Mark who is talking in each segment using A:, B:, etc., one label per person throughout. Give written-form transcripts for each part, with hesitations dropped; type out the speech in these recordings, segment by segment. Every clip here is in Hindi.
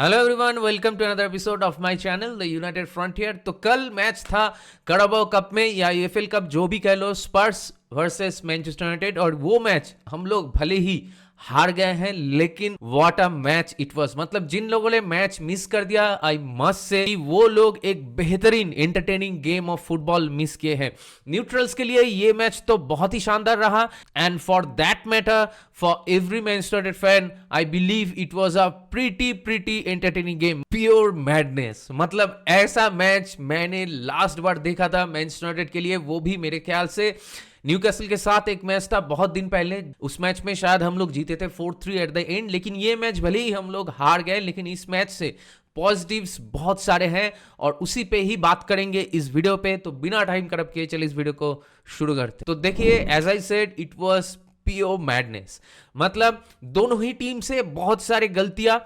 A: Hello everyone, welcome to another episode of my channel the united frontier. तो कल मैच था कराबाओ कप में या यूएफएल कप, जो भी कह लो, स्पर्स वर्सेस मैनचेस्टर यूनाइटेड। और वो मैच हम लोग भले ही हार गए हैं, लेकिन what a match it was. मतलब जिन लोगों ने मैच मिस कर दिया, आई मस्ट से वो लोग एक बेहतरीन entertaining game of football miss किए हैं। न्यूट्रल्स के लिए ये मैच तो बहुत ही शानदार रहा, and for that matter for every Manchester United fan, I believe it was a pretty entertaining game, pure madness. मतलब ऐसा मैच मैंने लास्ट बार देखा था मैनचेस्टर यूनाइटेड के लिए, वो भी मेरे ख्याल से न्यूकासल के साथ एक मैच था बहुत दिन पहले। उस मैच में शायद हम लोग जीते थे 4-3 एट द एंड, लेकिन ये मैच भले ही हम लोग हार गए, लेकिन इस मैच से पॉजिटिव्स बहुत सारे हैं और उसी पे ही बात करेंगे इस वीडियो पे। तो बिना टाइम खराब किए चलिए इस वीडियो को शुरू करते। तो देखिए, as I said, it was pure madness. मतलब दोनों ही टीम से बहुत सारे गलतियां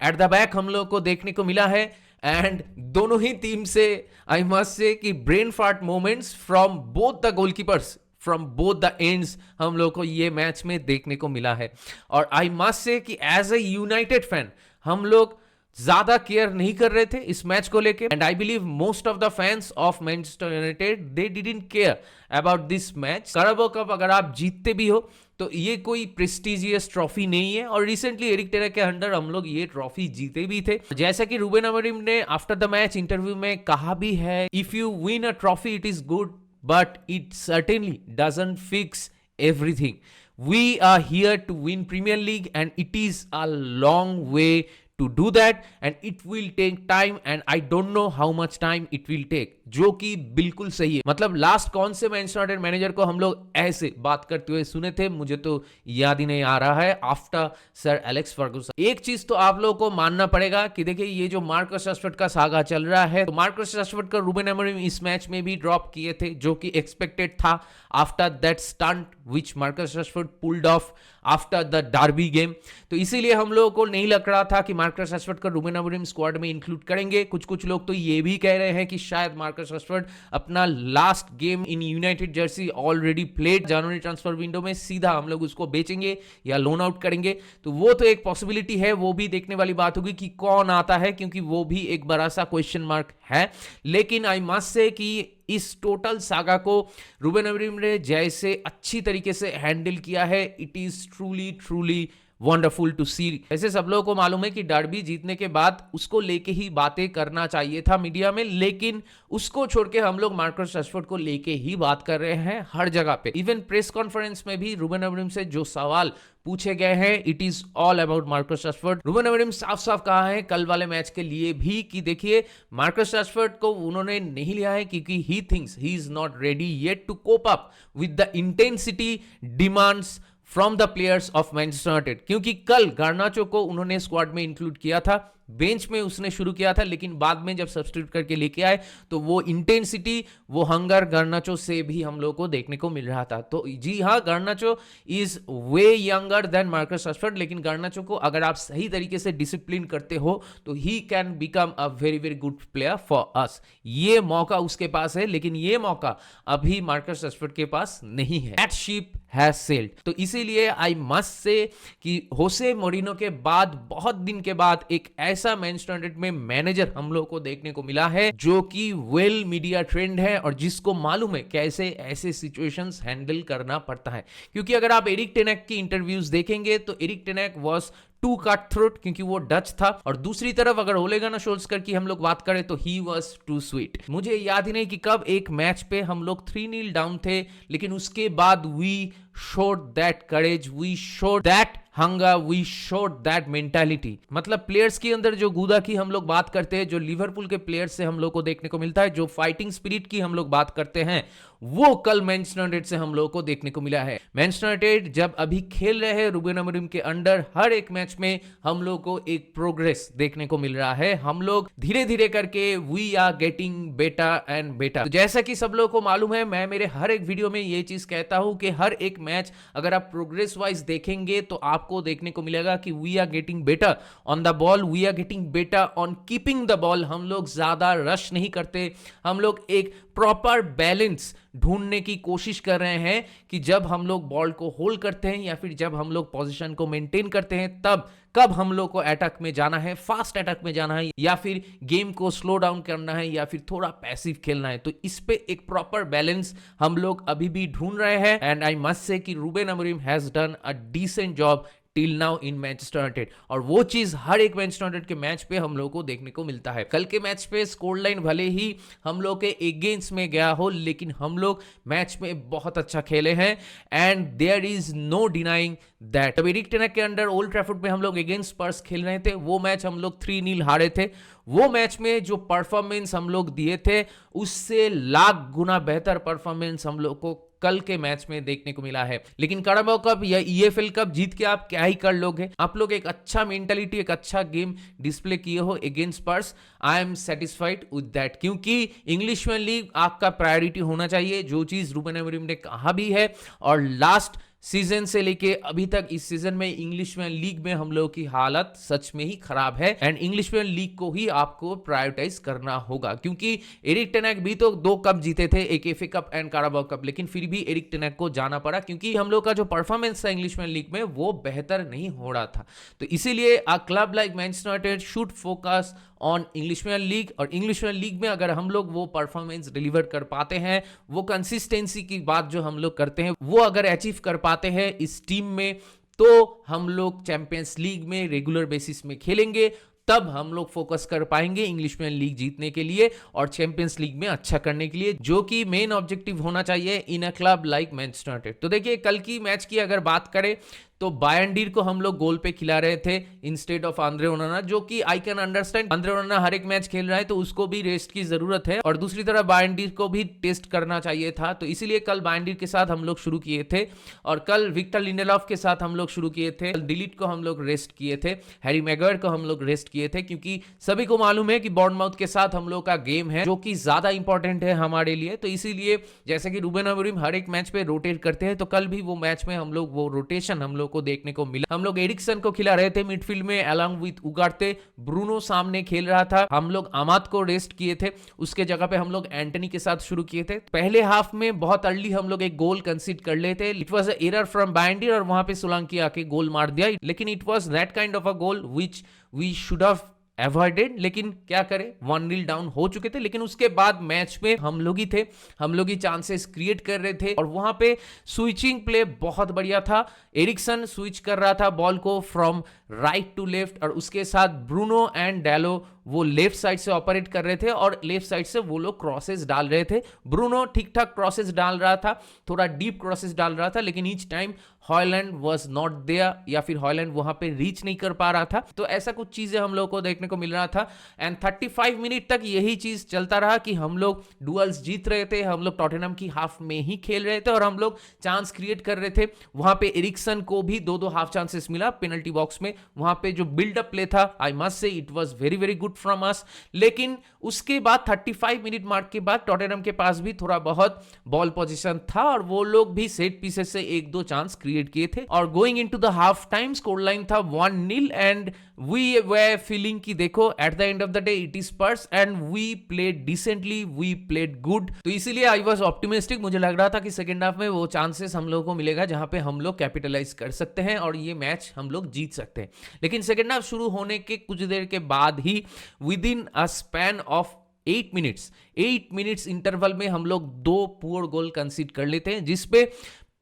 A: एट द बैक हम लोग को देखने को मिला है, एंड दोनों ही टीम से आई मस्ट से कि brain fart moments from both the goalkeepers, from both the ends हम लोग को ये मैच में देखने को मिला है। और आई मस्ट से कि एज ए यूनाइटेड फैन हम लोग ज्यादा केयर नहीं कर रहे थे इस मैच को लेके, and I believe most of the fans of Manchester United they didn't care about this match. Carabao cup अगर आप जीतते भी हो तो ये कोई प्रेस्टिजियस ट्रॉफी नहीं है, और रिसेंटली एरिक टेन के अंडर हम लोग ये ट्रॉफी जीते भी थे। जैसा कि रूबेन अमोरिम ने आफ्टर द मैच इंटरव्यू में कहा भी है, if you win a trophy it is good, but it certainly doesn't fix everything. We are here to win Premier League, and it is a long way to do that, and it will take time, and I don't know how much time it will take. जो कि बिल्कुल सही है। मतलब लास्ट कौन से मैनचेस्टर यूनाइटेड मैनेजर को हम लोग ऐसे बात करते हुए सुने थे, मुझे तो याद ही नहीं आ रहा है, आफ्टर सर एलेक्स फर्गुसन। एक चीज तो आप लोगों को मानना पड़ेगा कि देखिए, ये जो मार्कस राशफोर्ड का सागा चल रहा है, तो मार्कस राशफोर्ड का रूबेन अमोरिम इस मैच में भी ड्रॉप किए थे, जो कि एक्सपेक्टेड था after that stunt which Marcus Rashford pulled off after the Derby game. तो इसीलिए हम लोगों को नहीं लग रहा था कि मार्कस राशफोर्ड का रूबेन अमोरिम स्क्वाड में इंक्लूड करेंगे। कुछ लोग तो ये भी कह रहे हैं कि शायद मार्कस राशफोर्ड अपना last game in United Jersey already played, January transfer window में सीधा हम लोग उसको बेचेंगे या लोन आउट करेंगे। तो वो तो एक पॉसिबिलिटी है, वो भी देखने वाली बात होगी कि कौन आता है, क्योंकि वो भी एक बड़ा सा क्वेश्चन मार्क है। लेकिन आई मस्ट से कि इस टोटल सागा को रूबेन अमोरिम ने जैसे अच्छी तरीके से हैंडल किया है, it is truly wonderful to see. ऐसे सब लोगों को मालूम है कि डर्बी जीतने के बाद उसको लेके ही बातें करना चाहिए था मीडिया में, लेकिन उसको छोड़ के हम लोग मार्कस राशफोर्ड को लेके ही बात कर रहे हैं हर जगह पे। इवन प्रेस कॉन्फ्रेंस में भी रूबेन अमोरिम से जो सवाल पूछे गए हैं, it is all about Marcus Rashford. Ruben Amorim साफ कहा है कल वाले मैच के लिए भी कि देखिए, मार्कस राशफोर्ड को उन्होंने नहीं लिया है क्योंकि he thinks he is not ready yet to cope up with the intensity demands from the players of Manchester United. क्योंकि कल गार्नाचो को उन्होंने स्क्वाड में इंक्लूड किया था, बेंच में उसने शुरू किया था, लेकिन बाद में जब सब्स्टिट्यूट करके लेके आए तो वो इंटेंसिटी, वो हंगर गार्नाचो से भी हम लोग को देखने को मिल रहा था। तो जी हाँ, Garnacho is way younger than Marcus Rashford, लेकिन गार्नाचो को अगर आप सही तरीके से डिसिप्लिन करते हो तो he can become a very good player for us. ये मौका उसके पास है, लेकिन ये मौका अभी मार्कस राशफोर्ड के पास नहीं है। That ship has sailed. तो इसीलिए आई मस्ट से कि होसे मोरिनो के बाद बहुत दिन के बाद एक ऐसा मैनचेस्टर यूनाइटेड में मैनेजर हम लोग को देखने को मिला है जो कि वेल मीडिया ट्रेंड है और जिसको मालूम है कैसे ऐसे सिचुएशंस हैंडल करना पड़ता है। क्योंकि अगर आप एरिक टेन की इंटरव्यूज देखेंगे तो Erik ten was too cut throat, क्योंकि वो डच था, और दूसरी तरफ अगर ओले गुनार सोल्स्कर की हम लोग बात करें तो ही वाज टू स्वीट। मुझे याद ही नहीं कि कब एक मैच पे हम लोग 3-0 डाउन थे, लेकिन उसके बाद we showed that courage, we showed that hunger, we showed that mentality। मतलब प्लेयर्स के अंदर जो गूदा की हम लोग बात करते हैं, जो लिवरपूल के प्लेयर्स से हम लोग को देखने को मिलता है, जो फाइटिंग स्पिरिट की हम लोग बात करते हैं, वो कल मैनचेस्टर यूनाइटेड से हम लोग को देखने को मिला है। मैनचेस्टर यूनाइटेड जब अभी खेल रहे हैं रूबेन अमोरिम के अंडर, हर एक मैच में हम लोग को एक प्रोग्रेस देखने को मिल रहा है। हम लोग धीरे धीरे करके we are getting better and better. तो जैसा कि सब लोगों को मालूम है, मैं मेरे हर एक वीडियो में ये चीज कहता हूं कि हर एक मैच अगर आप प्रोग्रेस वाइज देखेंगे तो आपको देखने को मिलेगा कि we are getting better on the ball, we are getting better on keeping the ball. हम लोग ज्यादा रश नहीं करते, हम लोग एक प्रॉपर बैलेंस ढूंढने की कोशिश कर रहे हैं कि जब हम लोग बॉल को होल्ड करते हैं या फिर जब हम लोग पोजीशन को मेंटेन करते हैं, तब कब हम लोग को अटैक में जाना है, फास्ट अटैक में जाना है, या फिर गेम को स्लो डाउन करना है, या फिर थोड़ा पैसिव खेलना है। तो इस पे एक प्रॉपर बैलेंस हम लोग अभी भी ढूंढ रहे हैं। एंड आई मस्ट से कि Ruben Amorim has done a decent job till now in Manchester United, और वो चीज हर एक मैनचेस्टर यूनाइटेड के मैच पे हम लोगों को देखने को मिलता है। कल के मैच पे स्कोर लाइन भले ही हम लोग के अगेंस्ट में गया हो, लेकिन हम लोग मैच में बहुत अच्छा खेले हैं and there is no denying that. जब एरिक टेन हैग के अंडर ओल्ड ट्रैफोर्ड पे हम लोग अगेंस्ट स्पर्स खेल रहे थे, वो मैच हम लोग 3-0 हारे थे। वो मैच में जो परफॉर्मेंस हम लोग दिए थे, उससे लाख गुना बेहतर परफॉर्मेंस हम लोग को कल के मैच में देखने को मिला है। लेकिन कराबाओ कप या ईएफएल कप जीत के आप क्या ही कर लोगे? आप लोग एक अच्छा मेंटालिटी, एक अच्छा गेम डिस्प्ले किए हो against Spurs. I am satisfied with that, क्योंकि इंग्लिश प्रीमियर लीग आपका प्रायोरिटी होना चाहिए, जो चीज रूबेन अमोरिम ने कहा भी है। और लास्ट सीजन से लेके अभी तक इस सीजन में इंग्लिश प्रीमियर लीग में हम लोगों की हालत सच में ही खराब है एंड इंग्लिश प्रीमियर लीग को ही आपको प्रायोरिटाइज करना होगा, क्योंकि एरिक टेन हैग भी तो 2 कप जीते थे, एक एफए कप एंड कराबाओ कप, लेकिन फिर भी एरिक टेन हैग को जाना पड़ा क्योंकि हम लोग का जो परफॉर्मेंस था इंग्लिश प्रीमियर लीग में वो बेहतर नहीं हो रहा था। तो इसीलिए a club like Manchester United should focus on English Premier League, और इंग्लिश प्रीमियर लीग में अगर हम लोग वो परफॉर्मेंस डिलीवर कर पाते हैं, वो कंसिस्टेंसी की बात जो हम लोग करते हैं वो अगर अचीव कर पाते हैं इस टीम में, तो हम लोग चैंपियंस लीग में रेगुलर बेसिस में खेलेंगे। तब हम लोग फोकस कर पाएंगे इंग्लिश प्रीमियर लीग जीतने के लिए और चैंपियंस लीग में अच्छा करने के लिए, जो कि मेन ऑब्जेक्टिव होना चाहिए in a club like Manchester United. तो देखिए कल की मैच की अगर बात करें तो बायंडीर को हम लोग गोल पे खिला रहे थे इंस्टेड ऑफ आंद्रे ओनाना, जो कि I can understand. Andre Onana हर एक मैच खेल रहा है तो उसको भी रेस्ट की जरूरत है, और दूसरी तरफ बायंडीर को भी टेस्ट करना चाहिए था। तो इसीलिए कल बायंडीर के साथ हम लोग शुरू किए थे, और कल विक्टर लिंडेलॉफ के साथ हम लोग शुरू किए थे। डिलीट को हम लोग रेस्ट किए थे, हैरी मैगवायर को हम लोग रेस्ट किए थे, क्योंकि सभी को मालूम है कि बॉर्नमाउथ के साथ हम लोग का गेम है जो कि ज्यादा इंपॉर्टेंट है हमारे लिए। तो इसीलिए जैसे कि रूबेन अमोरिम हर एक मैच पे रोटेट करते हैं, तो कल भी वो मैच में हम लोग वो रोटेशन हम लोग को देखने को मिला। हम लोग एरिक्सन को खिला रहे थे मिडफील्ड में अलॉन्ग विद उगार्ते, ब्रूनो सामने खेल रहा था, हम लोग अमाद को रेस्ट किए थे, उसके जगह पे हम लोग एंटनी के साथ शुरू किए थे। पहले हाफ में बहुत अर्ली हम लोग एक गोल कंसीड कर लेते, it was a error from Bayindir, और वहां पे सोलंकी आके गोल मार दिया, लेकिन it was that kind of a goal which we should have avoided. लेकिन क्या करें, 1-0 डाउन हो चुके थे, लेकिन उसके बाद मैच में हम लोग ही थे, हम लोग ही चांसेस क्रिएट कर रहे थे, और वहां पे स्विचिंग प्ले बहुत बढ़िया था। एरिक्सन स्विच कर रहा था बॉल को फ्रॉम राइट टू लेफ्ट, और उसके साथ ब्रूनो एंड डैलो वो लेफ्ट साइड से ऑपरेट कर रहे थे, और लेफ्ट साइड से वो लोग क्रॉसेस डाल रहे थे। ब्रूनो ठीक ठाक क्रॉसेस डाल रहा था, थोड़ा डीप क्रॉसेस डाल रहा था, लेकिन each time Hojlund was not there, या फिर हॉयलैंड वहां पे रीच नहीं कर पा रहा था। तो ऐसा कुछ चीजें हम लोग को देखने को मिल रहा था, एंड 35 मिनट तक यही चीज चलता रहा कि हम लोग डुअल्स जीत रहे थे, हम लोग टॉटेनहम की हाफ में ही खेल रहे थे, और हम लोग चांस क्रिएट कर रहे थे। वहां पे एरिक्सन को भी 2-2 हाफ चांसेस मिला पेनल्टी बॉक्स में, वहां पे जो बिल्डअप प्ले था आई मस्ट से it was very very good from us. लेकिन उसके बाद 35 मिनट मार्क के बाद टॉटेनहम के पास भी थोड़ा बहुत बॉल पोजीशन था, और वो लोग भी सेट पीसेस से 1-2 चांस क्रिएट किए थे, और going into the half time score line था 1-0, एंड वी वर फीलिंग कि देखो at the end of the day it is Spurs and we played decently, we played good. तो इसीलिए आई वाज ऑप्टिमिस्टिक, मुझे लग रहा था कि सेकंड हाफ में वो चांसेस हम लोगों को मिलेगा जहां पे हम लोग कैपिटलाइज कर सकते हैं और ये मैच हम लोग जीत सकते हैं। लेकिन सेकंड हाफ शुरू होने के कुछ देर के बाद ही within a span of 8 minutes interval में हम लोग 2 पुअर गोल कंसीड कर लेते हैं, जिसपे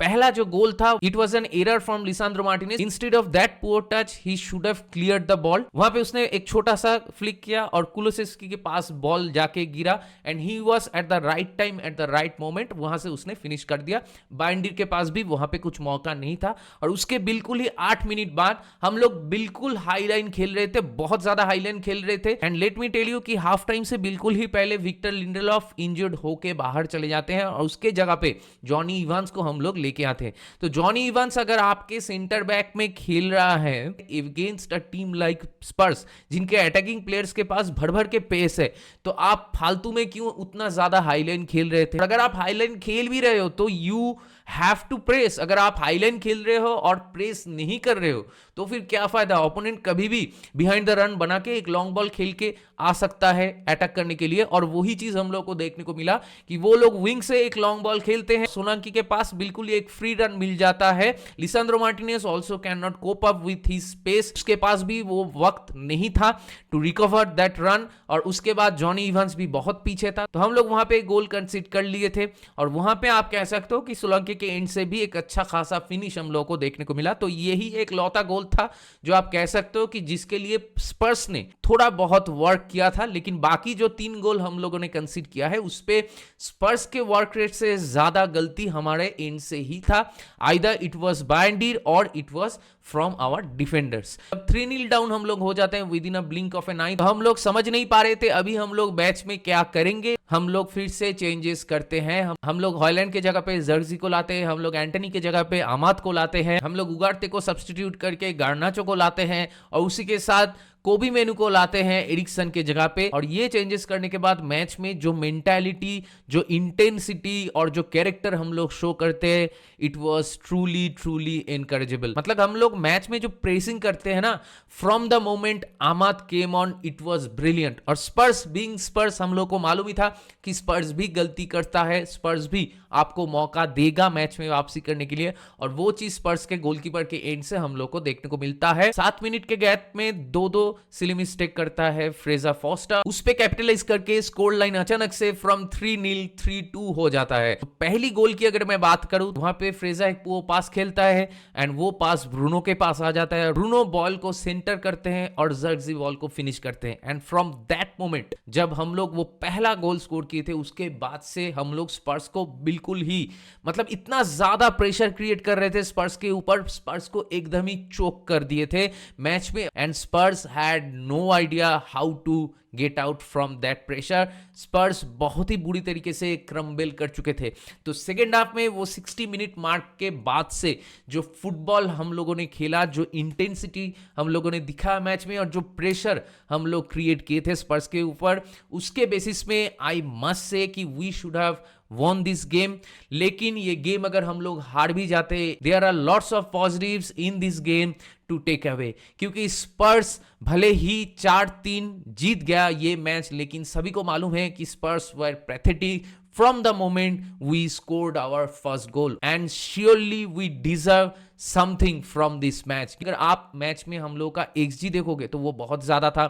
A: पहला जो गोल था it was an error from लिसांद्रो Martinez, instead of that poor touch he should have cleared the ball. वहां पे उसने एक छोटा सा फ्लिक किया और कुलुसेस्की के पास बॉल जाके गिरा, and he was at the right time at the right moment, वहां से उसने फिनिश कर दिया। बायंडीर के पास भी वहां पे कुछ मौका नहीं था, और उसके बिल्कुल ही 8 मिनट बाद हम लोग बिल्कुल हाई लाइन खेल रहे थे, बहुत ज्यादा हाई लाइन खेल रहे थे, and let me tell you कि हाफ टाइम से बिल्कुल ही पहले विक्टर लिंडेलॉफ इंजर्ड होके बाहर चले जाते हैं, और उसके जगह पे जॉनी इवांस को हम लोग लेके आते हैं। तो जॉनी इवांस अगर आपके सेंटर बैक में खेल रहा है अगेंस्ट अ टीम लाइक स्पर्स, जिनके अटैकिंग प्लेयर्स के पास भर भर के पेस है, तो आप फालतू में क्यों उतना ज्यादा हाईलाइन खेल रहे थे? अगर आप हाईलाइन खेल भी रहे हो तो यू हैव टू प्रेस। अगर आप हाईलाइन खेल रहे हो और प्रेस नहीं कर रहे हो तो फिर क्या फायदा। ओपोनेंट कभी भी बिहाइंड द रन बना के एक लॉन्ग बॉल खेल के आ सकता है अटैक करने के लिए, और वही चीज हम लोग को देखने को मिला कि वो लोग विंग से एक लॉन्ग बॉल खेलते हैं, सोलंकी के पास बिल्कुल एक फ्री रन मिल जाता है। Lisandro Martinez also can not cope up with his space, उसके पास भी वो वक्त नहीं था टू रिकवर दैट रन, और उसके बाद जॉनी इवंस भी बहुत पीछे था, तो हम लोग वहां पे गोल कंसीड कर लिए थे। और वहां पे आप कह सकते हो कि सोलंकी के एंड से भी एक अच्छा खासा फिनिश हम लोग को देखने को मिला। तो यही एक लौता गोल था जो आप कह सकते हो कि जिसके लिए स्पर्स ने थोड़ा बहुत वर्क किया था, लेकिन बाकी जो 3 गोल हम लोगों ने कंसीड किया है उस पे स्पर्स के वर्क रेट से ज्यादा गलती हमारे एंड से ही था। आइदर इट वाज बायंडीर और it was from our defenders. अब 3-0 डाउन हम लोग हो जाते हैं within a blink of an eye. तो हम लोग समझ नहीं पा रहे थे अभी हम लोग मैच में क्या करेंगे। हम लोग फिर से चेंजेस करते हैं, हम लोग हॉलैंड के जगह पे जर्जी को लाते हैं, हम लोग एंटनी के जगह पे आमाद को लाते हैं, हम लोग उगार्ते को सब्स्टिट्यूट करके गार्नाचो को लाते हैं, और उसी के साथ कोबी मेनू को लाते हैं एरिक्सन के जगह पे। और ये चेंजेस करने के बाद मैच में जो मेंटालिटी, जो इंटेंसिटी और जो कैरेक्टर हम लोग शो करते हैं, इट वाज ट्रूली एनकरेजेबल। मतलब हम लोग मैच में जो प्रेसिंग करते हैं ना, from the moment Amad came on it was brilliant. और स्पर्स बीइंग स्पर्स, हम लोग को मालूम ही था कि स्पर्स भी गलती करता है, स्पर्स भी आपको मौका देगा मैच में वापसी करने के लिए, और वो चीज स्पर्स के गोलकीपर के एंड से हम लोग को देखने को मिलता है। 7 मिनट के गैप में 2-2 सिली मिस्टेक करता है फ्रेजर फॉस्टर, उस पे कैपिटलाइज करके स्कोर लाइन अचानक से फ्रॉम 3-0 3-2 हो जाता है। तो पहली गोल की अगर मैं बात करूं, वहां पे फ्रेजर एक वो पास खेलता है एंड वो पास ब्रूनो के पास आ जाता है, ब्रूनो बॉल को सेंटर करते हैं और जर्जी बॉल को फिनिश करते हैं। एंड फ्रॉम दैट मोमेंट जब हम लोग वो पहला गोल स्कोर किए थे, उसके बाद से हम लोग स्पर्स को बिल्कुल ही मतलब इतना ज्यादा प्रेशर क्रिएट कर रहे थे स्पर्स के ऊपर, स्पर्स को एकदम ही चोक कर दिए थे मैच में। And Spurs had no idea how to get out from that pressure. Spurs बहुत ही बुरी तरीके से क्रम्बल कर चुके थे। तो सेकेंड हाफ में वो 60 मिनट मार्क के बाद से जो फुटबॉल हम लोगों ने खेला, जो इंटेंसिटी हम लोगों ने दिखा मैच में, और जो प्रेशर हम लोग क्रिएट किए थे स्पर्स के ऊपर, उसके बेसिस में आई मस्ट से कि we should have won this game। लेकिन ये गेम अगर हम लोग हार भी जाते, there are lots of positives in this game to take away, क्योंकि स्पर्स भले ही 4-3 जीत गया ये मैच, लेकिन सभी को मालूम है कि स्पर्स वर pathetic from the moment we scored our first goal and surely we deserve something from this match. अगर आप मैच में हम लोग का XG देखोगे तो वो बहुत ज्यादा था।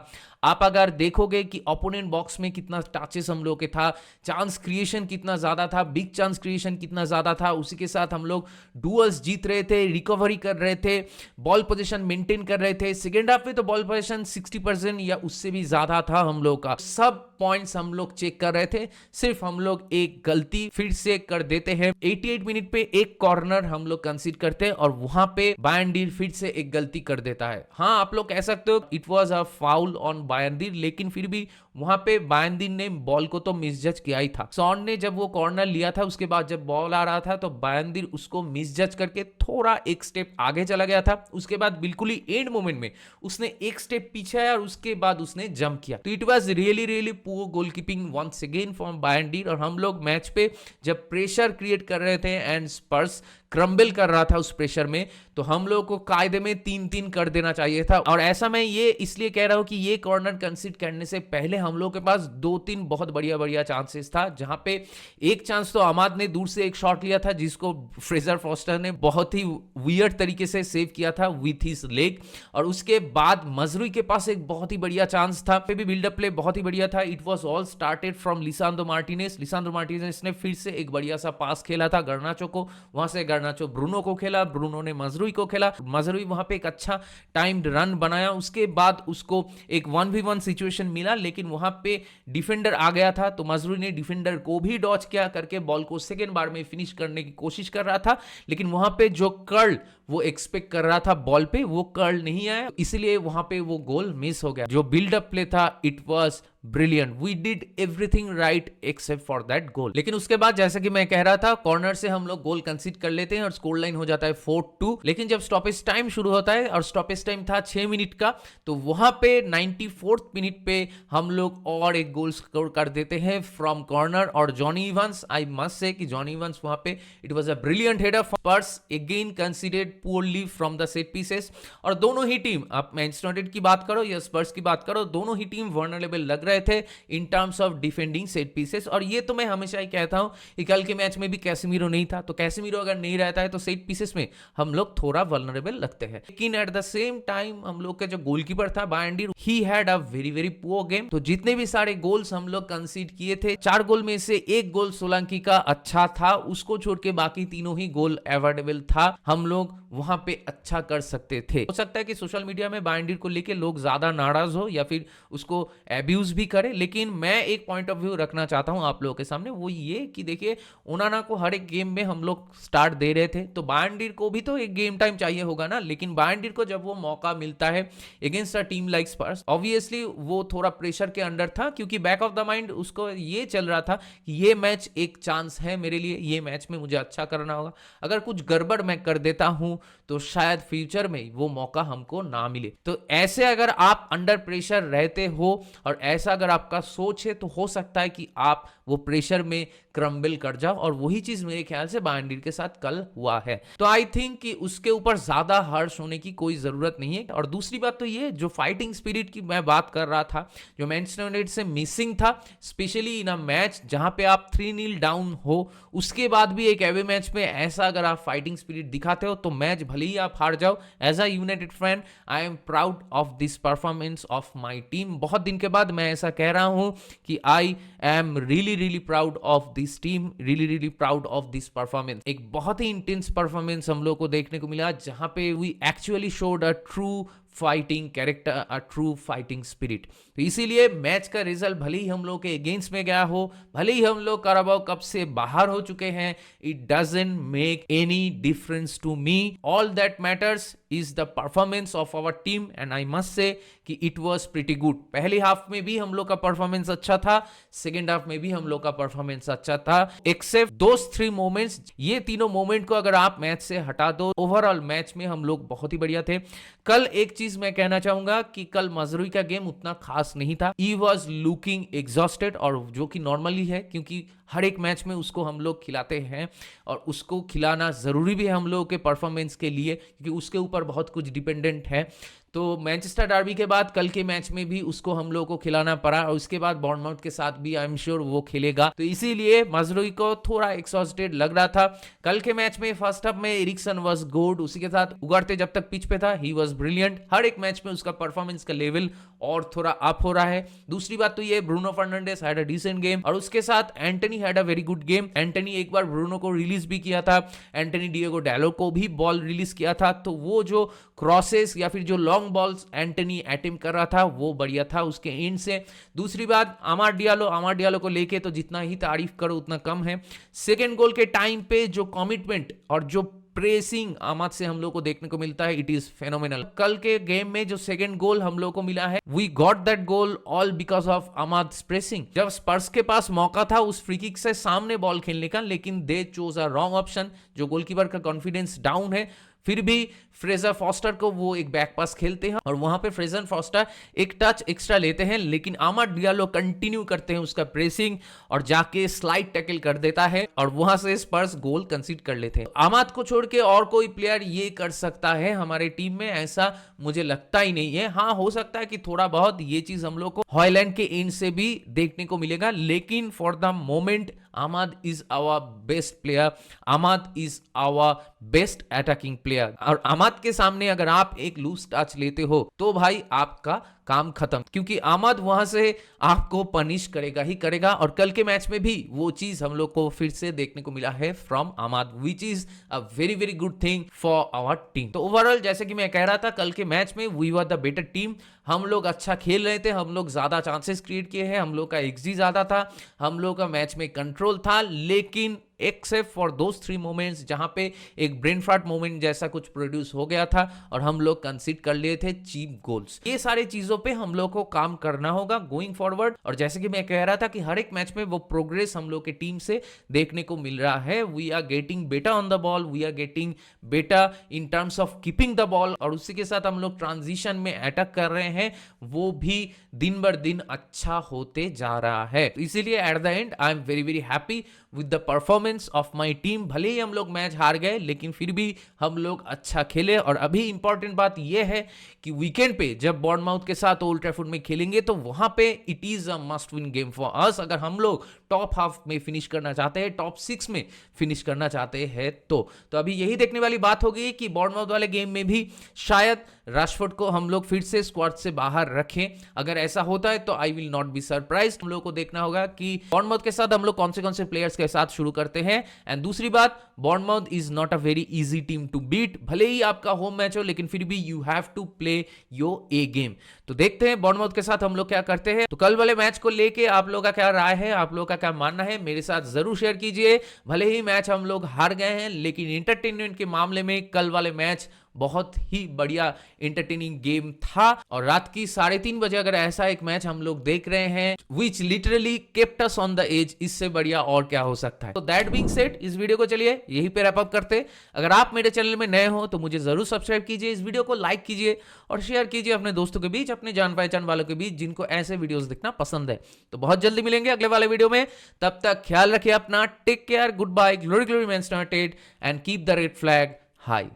A: आप अगर देखोगे कि ओपोनेंट बॉक्स में कितना टचेस हम लोग के था, चांस क्रिएशन कितना ज्यादा था, बिग चांस क्रिएशन कितना ज्यादा था, उसी के साथ हम लोग डुअल्स जीत रहे थे, रिकवरी कर रहे थे, बॉल पोजीशन मेंटेन कर रहे थे। सेकेंड हाफ में तो बॉल पोजीशन 60% या उससे भी ज्यादा था हम लोग का। सब पॉइंट्स हम लोग चेक कर रहे थे, सिर्फ हम लोग एक गलती फिर से कर देते हैं। 88 मिनट पे एक कॉर्नर हम लोग कंसीड करते हैं और वहां पे बायंडीर फिर से एक गलती कर देता है। हाँ, आप लोग कह सकते हो it was a foul on Bayindir, लेकिन फिर भी वहां पे बायंडीर ने बॉल को तो मिसजज किया ही था। सॉन ने जब वो कॉर्नर लिया था, उसके बाद जब बॉल आ रहा था तो बायंडीर उसको मिसजज करके थोड़ा एक स्टेप आगे चला गया था। उसके बाद बिल्कुल ही एंड मोमेंट में उसने एक स्टेप पीछे आया और उसके बाद उसने जंप किया। तो it was really poor goalkeeping once again from Bayindir. और हम लोग मैच पे जब प्रेशर क्रिएट कर रहे थे एंड स्पर्स क्रम्बल कर रहा था उस प्रेशर में, तो हम लोग को कायदे में 3-3 कर देना चाहिए था। और ऐसा मैं ये इसलिए कह रहा हूं कि ये कॉर्नर कंसीड करने से पहले हम लोग के पास 2-3 बहुत बढ़िया चांसेस था, जहां पे एक चांस तो अमाद ने दूर से एक शॉट लिया था जिसको फ्रेजर फॉस्टर ने बहुत ही वियर्ड तरीके से सेव किया था विथ हिज लेग। और उसके बाद मजरूई के पास एक बहुत ही बढ़िया चांस था, पे भी बिल्डअप प्ले बहुत ही बढ़िया था। It was all started from लिसांद्रो Martinez ने फिर से एक बढ़िया सा पास खेला था गर्नाचो को, वहां से गर्नाचो ब्रूनो को खेला, ब्रूनो ने मजरूई को खेला, मजरूई वहां पे एक अच्छा टाइम्ड रन बनाया। उसके बाद उसको एक 1v1 सिचुएशन मिला, लेकिन वहां पे डिफेंडर आ गया था, तो मजरूई ने डिफेंडर को भी डॉच किया करके बॉल को सेकेंड बार में फिनिश करने की कोशिश कर रहा था। लेकिन वहां पे जो कर्ल वो एक्सपेक्ट कर रहा था बॉल पे, वो कर्ल नहीं आया, इसलिए वहां पे वो गोल मिस हो गया। जो बिल्डअप प्ले था, it was brilliant, we did everything right except for that goal. लेकिन उसके बाद जैसे कि मैं कह रहा था, कॉर्नर से हम लोग गोल कंसीड कर लेते हैं और स्कोर लाइन हो जाता है 4-2। लेकिन जब स्टॉपेज टाइम शुरू होता है, और स्टॉपेज टाइम था 6 मिनट का, तो वहां पे 94th मिनट पे हम लोग और एक गोल स्कोर कर देते हैं फ्रॉम कॉर्नर। और जॉनी इवांस, आई मस्ट से कि जॉनी इवांस वहां पे, it was a brilliant header. Spurs again considered poorly from the set pieces. और दोनों ही टीम, आप मैनचेस्टर यूनाइटेड की बात करो या स्पर्स की बात करो, दोनों ही टीम वल्नरेबल लग रहे थे इन terms of defending set pieces. और ये तो मैं हमेशा ही कहता हूं कि कल के मैच में भी कैसेमीरो नहीं था, तो कैसेमीरो अगर नहीं रहता है तो सेट पीसेस में हम लोग थोड़ा वल्नरेबल लगते हैं। लेकिन एट द सेम टाइम हम लोग का जो गोलकीपर था Bayindir, he had a very very poor game. तो जितने भी सारे गोल्स हम लोग कंसीड किए थे, 4 गोल में से एक गोल सोलंकी का अच्छा था, उसको छोड़ के बाकी तीनों ही गोल एवॉर्डेबल था। हम लोग वहां पे अच्छा कर सकते थे। हो सकता है कि सोशल मीडिया में बायंडीर को लेके लोग ज्यादा नाराज हो या फिर उसको एब्यूज भी करे, लेकिन मैं एक पॉइंट ऑफ व्यू रखना चाहता हूं आप लोगों के सामने, वो ये कि देखिए, ओनाना को हर एक गेम में हम लोग स्टार्ट दे रहे थे, तो बायंडीर को भी तो एक गेम टाइम चाहिए होगा ना। लेकिन बायंडीर को जब वो मौका मिलता है against a team like Spurs, obviously वो थोड़ा प्रेशर के अंडर था, क्योंकि बैक ऑफ द माइंड उसको ये चल रहा था कि ये मैच एक चांस है मेरे लिए, ये मैच में मुझे अच्छा करना होगा। अगर कुछ गड़बड़ मैं कर देता हूं तो शायद फ्यूचर में वो मौका हमको ना मिले। तो ऐसे अगर आप अंडर प्रेशर रहते हो और ऐसा अगर आपका सोच है, तो हो सकता है कि आप वो प्रेशर में क्रम्बल कर जाओ, और वही चीज मेरे ख्याल से बायंडीर के साथ कल हुआ है। तो आई थिंक कि उसके ऊपर ज्यादा हर्ष होने की कोई जरूरत नहीं है। और दूसरी बात तो ये, जो फाइटिंग स्पिरिट की मैं बात कर रहा था, जो मैनचेस्टर यूनाइटेड से मिसिंग था, स्पेशली इन अ मैच जहां पे आप 3-0 डाउन हो, उसके बाद भी एक एवे मैच में ऐसा अगर आप फाइटिंग स्पिरिट दिखाते हो, तो मैच भले ही आप हार जाओ, as a United fan I am proud of this performance of my team. बहुत दिन के बाद मैं ऐसा कह रहा हूं कि I am really really proud of this team, really really proud of this performance. एक बहुत ही इंटेंस परफॉर्मेंस हम लोग को देखने को मिला, जहां पे we actually showed a true fighting character, a true fighting spirit. तो इसीलिए मैच का रिजल्ट भले ही हम लोग के अगेंस्ट में गया हो, भले ही हम लोग कराबाओ कप से बाहर हो चुके हैं, it doesn't make any difference to me. All that matters is the performance of our team, and I must say कि इट वाज प्रीटी गुड। पहली हाफ में भी हम लोग का परफॉर्मेंस अच्छा था, सेकेंड हाफ में भी हम लोग का परफॉर्मेंस अच्छा था, एक्सेप्ट दोस 3 मोमेंट्स। ये तीनों मोमेंट को अगर आप मैच से हटा दो, ओवरऑल मैच में हम लोग बहुत ही बढ़िया थे। कल एक चीज मैं कहना चाहूंगा कि कल मजरूई का गेम उतना खास नहीं था। ही वॉज लुकिंग एग्जॉस्टेड, और जो कि नॉर्मली है, क्योंकि हर एक मैच में उसको हम लोग खिलाते हैं, और उसको खिलाना जरूरी भी है हम लोगों के परफॉर्मेंस के लिए, क्योंकि उसके ऊपर बहुत कुछ डिपेंडेंट है। तो मैनचेस्टर डर्बी के बाद कल के मैच में भी उसको हम लोगों को खिलाना पड़ा, और उसके बाद बॉर्नमाउथ के साथ भी आई एम श्योर वो खेलेगा। तो इसीलिए मजरूई को थोड़ा एक्सॉस्टेड लग रहा था। कल के मैच में फर्स्ट हाफ में एरिक्सन वाज गुड, उसी के साथ उगारते जब तक पिच पे था ही वाज ब्रिलियंट। हर एक मैच में उसका परफॉर्मेंस का लेवल और थोड़ा अप हो रहा है। दूसरी बात तो ये, Bruno Fernandes had a decent game, और उसके साथ Antony had a very good game. Antony एक बार ब्रूनो को रिलीज भी किया था, एंटनी डिएगो डायलो को भी बॉल रिलीज किया था, तो वो जो क्रॉसेस या फिर जो लॉन्ग बॉल्स एंटनी अटेम्प्ट कर रहा था वो बढ़िया था उसके एंड से। दूसरी बात, अमाद डियालो को लेके तो जितना ही तारीफ करो उतना कम है। सेकेंड गोल के टाइम पे जो कमिटमेंट और जो प्रेसिंग आमाद से हम लोग को देखने को मिलता है, इट इज फेनोमेनल। कल के गेम में जो सेकंड गोल हम लोग को मिला है, we got that goal all because of Amad pressing. जब स्पर्स के पास मौका था उस फ्री किक से सामने बॉल खेलने का, लेकिन दे चोज अ रॉन्ग ऑप्शन। जो गोलकीपर का कॉन्फिडेंस डाउन है, फिर भी फ्रेजर फॉस्टर को वो एक बैक पास खेलते हैं, और वहां पे फ्रेजर फॉस्टर एक टच एक्स्ट्रा लेते हैं, लेकिन आमाद डियालो कंटिन्यू करते हैं उसका प्रेसिंग और जाके स्लाइड टैकल कर देता है, और वहां से स्पर्स गोल कंसीड कर लेते हैं। आमाद को छोड़ के और कोई प्लेयर ये कर सकता है हमारे टीम में, ऐसा मुझे लगता ही नहीं है। हाँ, हो सकता है कि थोड़ा बहुत ये चीज हम लोग को हॉयलैंड के एंड से भी देखने को मिलेगा, लेकिन for the moment Amad is our best player, Amad is our best attacking player. और आमाद के सामने अगर आप एक लूज टच लेते हो तो भाई आपका काम खत्म, क्योंकि आमाद वहां से आपको पनिश करेगा ही करेगा। और कल के मैच में भी वो चीज हम लोग को फिर से देखने को मिला है from Amad, which is a very very good thing for our team. तो ओवरऑल जैसे कि मैं कह रहा था, कल के मैच में we were the better team. हम लोग अच्छा खेल रहे थे, हम लोग ज्यादा चांसेस क्रिएट किए हैं, हम लोग का एक्सजी ज्यादा था, हम लोग का मैच में कंट्रोल था, लेकिन एक्सेप्ट फॉर दोस 3 मोमेंट्स जहां पे एक ब्रेन फार्ट मोमेंट जैसा कुछ प्रोड्यूस हो गया था और हम लोग कंसीड कर लिए थे चीप गोल्स। ये सारी चीजों पे हम लोग को काम करना होगा गोइंग फॉरवर्ड। और जैसे कि मैं कह रहा था कि हर एक मैच में वो प्रोग्रेस हम लोग की टीम से देखने को मिल रहा है। We are getting better on the ball, we are getting better in terms of keeping the ball, और उसी के साथ हम लोग ट्रांजिशन में अटैक कर रहे हैं, वो भी दिन बर दिन अच्छा होते जा रहा है। इसीलिए eight the and I am very very happy with the performance of my team. भले ही हम लोग मैच हार गए लेकिन फिर भी हम लोग अच्छा खेले। और अभी इंपॉर्टेंट बात यह है कि वीकेंड पे जब बॉर्नमाउथ के साथ ओल्ड ट्रैफोर्ड में खेलेंगे तो वहां पे it is a must win game for us. अगर हम लोग टॉप हाफ में फिनिश करना चाहते हैं, टॉप 6 में फिनिश करना चाहते हैं तो अभी यही देखने वाली बात होगी कि बॉर्नमाउथ वाले गेम में भी शायद राशफोर्ड को हम लोग फिर से स्क्वाड से बाहर रखें। अगर ऐसा होता है तो I will not be surprised. हम लोग को देखना होगा कि बॉर्नमाउथ के साथ हम लोग कौन से प्लेयर्स के साथ शुरू करते हैं। एंड दूसरी बात, Bournemouth is not a very easy team to beat. भले ही आपका होम मैच हो लेकिन फिर भी you have to play your A game. तो देखते हैं बॉर्नमाउथ के साथ हम लोग क्या करते हैं। तो कल वाले मैच को लेके आप लोगों का क्या राय है, आप लोगों का क्या मानना है, मेरे साथ जरूर शेयर कीजिए। भले ही मैच हम लोग हार गए हैं लेकिन एंटरटेनमेंट के मामले में कल वाले मैच बहुत ही बढ़िया एंटरटेनिंग गेम था। और रात की 3:30 बजे अगर ऐसा एक मैच हम लोग देख रहे हैं which literally kept us on the edge, इससे बढ़िया और क्या हो सकता है। तो दैट बीइंग सेड, इस वीडियो को चलिए यहीं पे रैप अप करते। अगर आप मेरे चैनल में नए हो तो मुझे जरूर सब्सक्राइब कीजिए, इस वीडियो को लाइक कीजिए और शेयर कीजिए अपने दोस्तों के बीच, अपने जान पहचान वालों के बीच जिनको ऐसे वीडियोस देखना पसंद है। तो बहुत जल्दी मिलेंगे अगले वाले वीडियो में, तब तक ख्याल रखिए अपना। Take care, good bye, glory glory Manchester United and keep the red flag high.